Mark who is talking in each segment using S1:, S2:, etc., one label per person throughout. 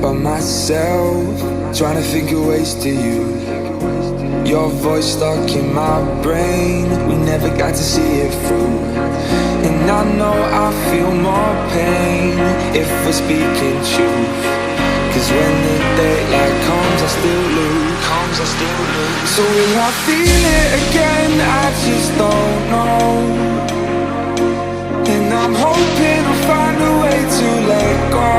S1: by myself, trying to think of ways to you. Your voice stuck in my brain, we never got to see it through. And I know I feel more pain if we're speaking truth. Cause when the daylight comes, I still lose. So will I feel it again? I just don't know. And I'm hoping I'll find a way to let go.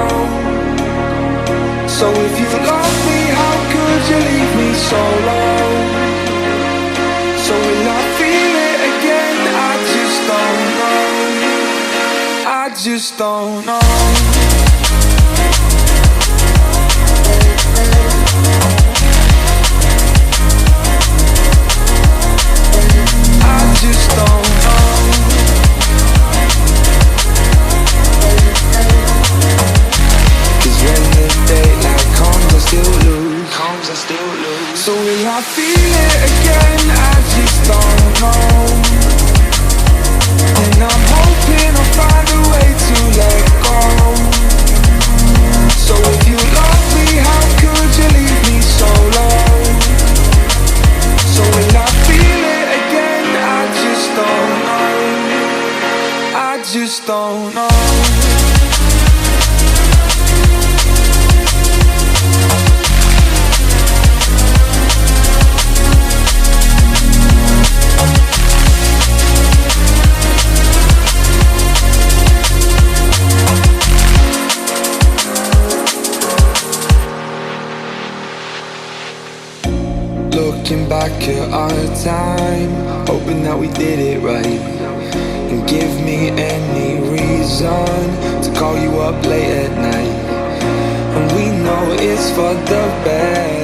S1: So if you love me, how could you leave me so low? So will I feel it again? I just don't know. I just don't know. I just don't know. Cause when the daylight comes, I still lose. So will I feel it again? I just don't know. And I'm hoping I'll find a way to let go. So if you love me, how could you leave me so low? So will I feel it again? I just don't know. I just don't know. Looking back at our time, hoping that we did it right. And give me any reason to call you up late at night. And we know it's for the best.